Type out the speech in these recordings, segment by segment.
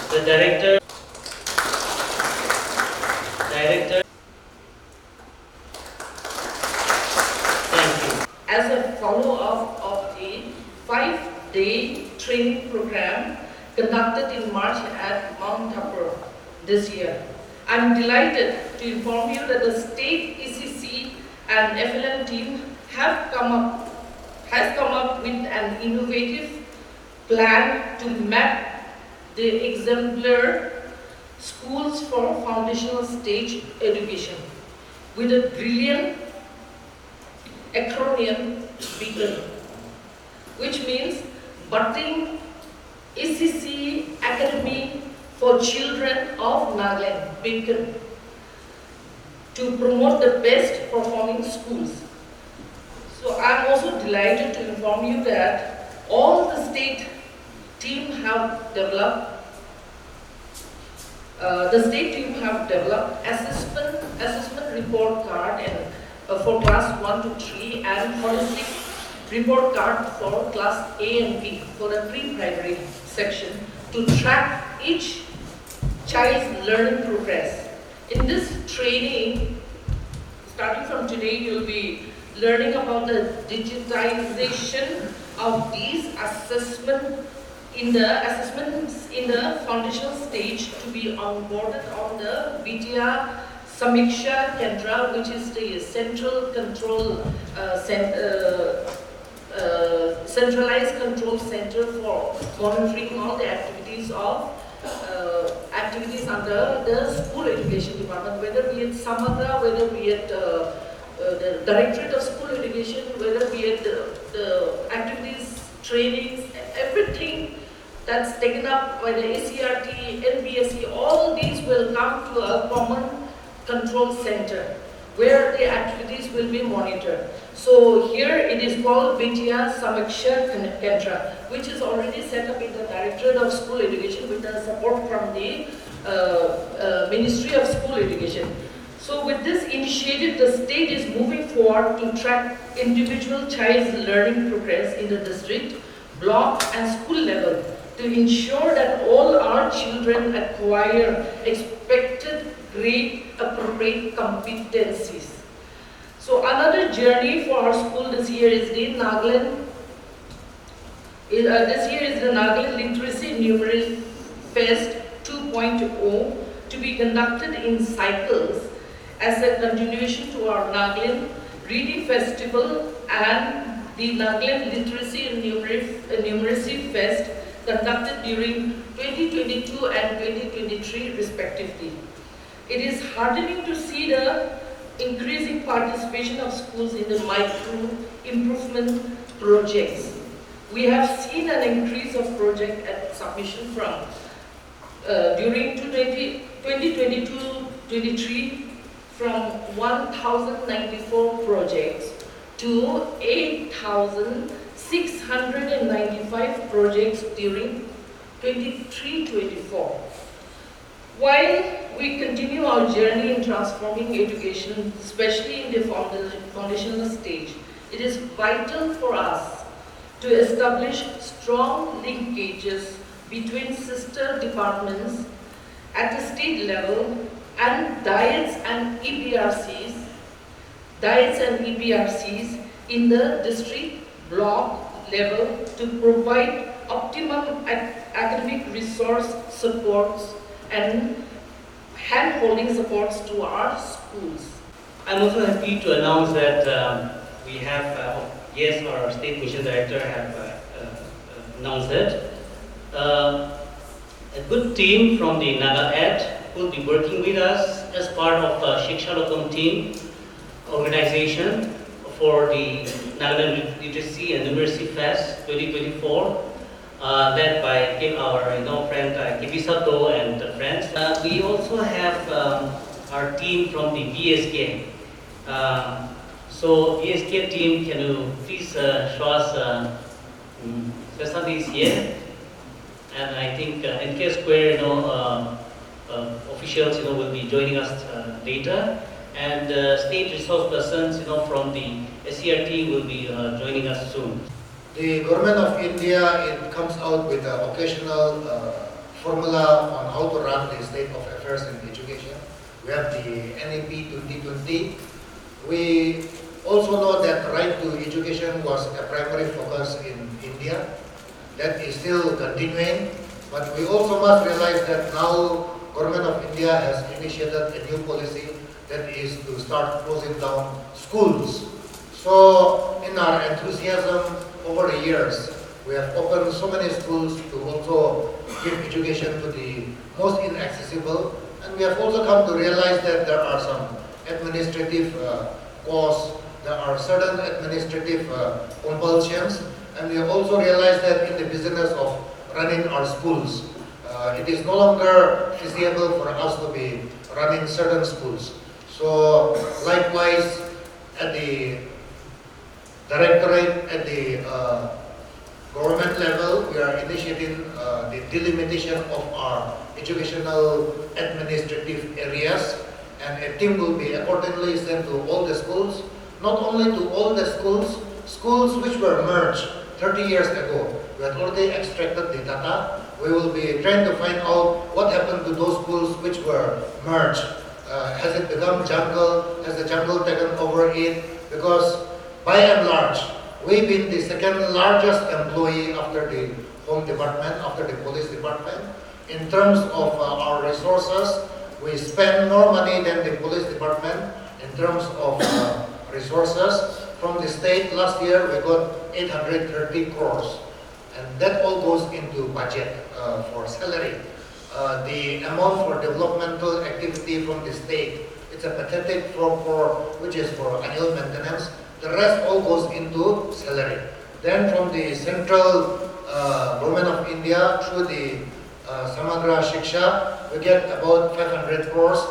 The director. Thank you. As a follow-up of the 5-day training program conducted in March at Mount Thakur this year, I'm delighted to inform you that the state ECC and FLM team has come up with an innovative plan to map the exemplar schools for foundational stage education with a brilliant acronym BEACON, which means Budding ECC Academy for Children of Nagaland, BEACON, to promote the best performing schools. So I'm also delighted to inform you that all the state team have developed assessment report card and for class 1 to 3 and holistic report card for class A and B for the pre-primary section to track each child's learning progress. In this training, starting from today, you'll be learning about the digitization of these assessments in the foundational stage to be onboarded on the Vidya Samiksha Kendra, which is the central control centralized control center for monitoring all the activities under the school education department, whether be it Samagra, whether be it the Directorate of School Education, whether be it the activities, trainings, everything that's taken up by the ACRT, NBSE, all these will come to a common control center where the activities will be monitored. So here it is called Vidya Samiksha Kendra, which is already set up in the Directorate of School Education with the support from the Ministry of School Education. So with this initiative, the state is moving forward to track individual child's learning progress in the district, block and school level to ensure that all our children acquire expected grade appropriate competencies. So another journey for our school this year is the Nagaland. This year is the Nagaland Literacy Numeracy Fest 2.0 to be conducted in cycles as a continuation to our Nagaland Reading Festival and the Nagaland Literacy and Numeracy Fest conducted during 2022 and 2023 respectively. It is heartening to see the increasing participation of schools in the micro improvement projects. We have seen an increase of project at submission from during 2022-23 from 1,094 projects to 8,695 projects during 23-24. While we continue our journey in transforming education, especially in the foundational stage, it is vital for us to establish strong linkages between sister departments at the state level and diets and EBRCs in the district block level to provide optimum academic resource supports and hand-holding supports to our schools. I'm also happy to announce that we have, yes, our State Mission Director have announced it. A good team from the Nagaland will be working with us as part of Shiksha Lokam team organization for the Nagaland Literacy and Numeracy Fest 2024. Led by our friend Kibi Sato and friends. We also have our team from the BSK. So BSK team, can you please show us facilities here? And I think NK Square, officials, will be joining us later. And state resource persons, from the SCRT will be joining us soon. The government of India, it comes out with occasional formula on how to run the state of affairs in education. We have the NEP 2020. We also know that right to education was a primary focus in India. That is still continuing, but we also must realize that now Government of India has initiated a new policy that is to start closing down schools. So in our enthusiasm over the years, we have opened so many schools to also give education to the most inaccessible, and we have also come to realize that there are some administrative costs, there are certain administrative compulsions, and we have also realized that in the business of running our schools, it is no longer feasible for us to be running certain schools. So likewise, at the directorate, at the government level, we are initiating the delimitation of our educational administrative areas, and a team will be accordingly sent to all the schools, not only to all the schools, schools which were merged 30 years ago. We had already extracted the data. We will be trying to find out what happened to those schools which were merged. Has it become jungle? Has the jungle taken over it? Because by and large, we've been the second largest employee after the Home Department, after the Police Department. In terms of our resources, we spend more money than the Police Department in terms of resources. From the state last year, we got 830 crores. And that all goes into budget for salary. The amount for developmental activity from the state, it's a pathetic 4 crore, which is for annual maintenance. The rest all goes into salary. Then from the central government of India through the Samagra Shiksha, we get about 500 crores.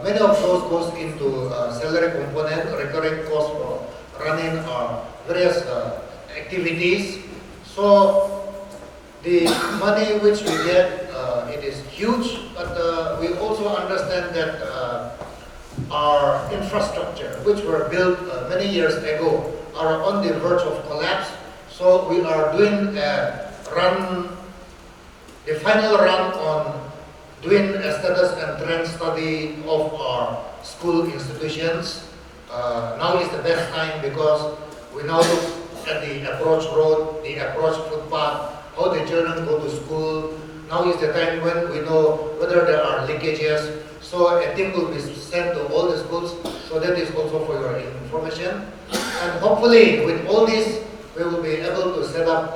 Many of those goes into salary component, recurring costs for running various activities. So the money which we get, it is huge, but we also understand that our infrastructure, which were built many years ago, are on the verge of collapse. So we are doing the final run on doing a status and trend study of our school institutions. Now is the best time because we now look at the approach road, the approach footpath, how the children go to school. Now is the time when we know whether there are leakages. So a team will be sent to all the schools. So that is also for your information. And hopefully with all this, we will be able to set up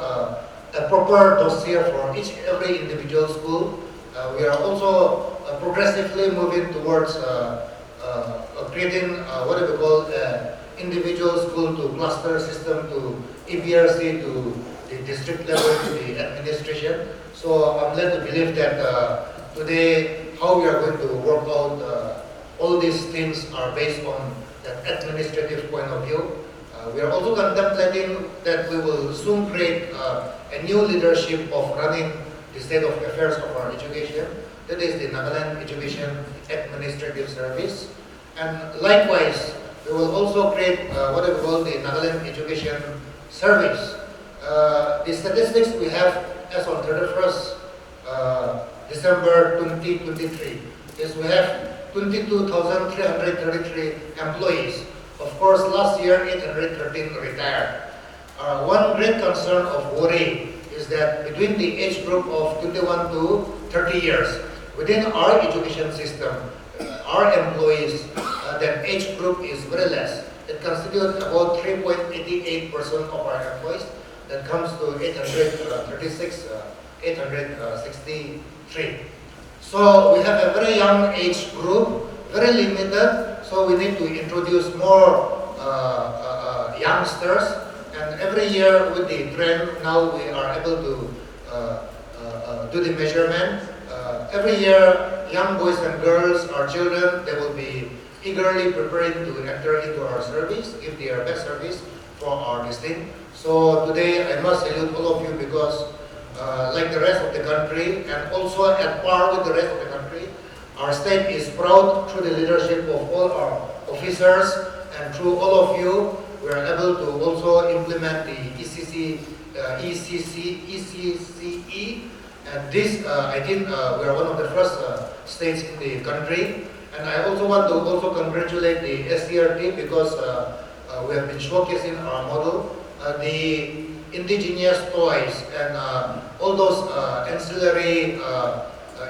a proper dossier for every individual school. We are also progressively moving towards creating what we call individual school to cluster system to EBRC to the district level to the administration. So I'm led to believe that today how we are going to work out all these things are based on that administrative point of view. We are also contemplating that we will soon create a new leadership of running the state of affairs of our education. That is the Nagaland Education Administrative Service. And likewise, we will also create what we call the Nagaland Education Service. The statistics we have as on 31st December 2023 is we have 22,333 employees. Of course, last year 813 retired. One great concern of worry is that between the age group of 21 to 30 years, within our education system, our employees, that age group is very less. It constitutes about 3.88% of our employees. That comes to 863. So we have a very young age group, very limited. So we need to introduce more youngsters. And every year with the trend, now we are able to do the measurement. Every year, young boys and girls, our children, they will be eagerly preparing to enter into our service, give their best service for our district. So today, I must salute all of you because like the rest of the country and also at par with the rest of the country, our state is proud through the leadership of all our officers and through all of you, we are able to also implement the ECCE And this, I think, we are one of the first states in the country. And I also want to also congratulate the SCRT because we have been showcasing our model, the indigenous toys and all those ancillary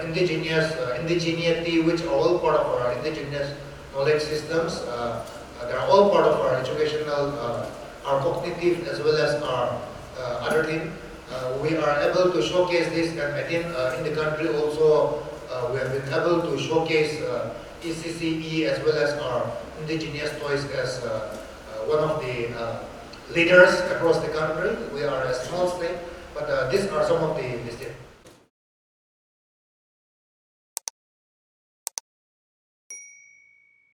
indigeneity, which are all part of our indigenous knowledge systems. They are all part of our educational, our cognitive as well as our other thing. We are able to showcase this, and I think in the country also we have been able to showcase ECCE as well as our indigenous toys as one of the leaders across the country. We are a small state, but these are some of the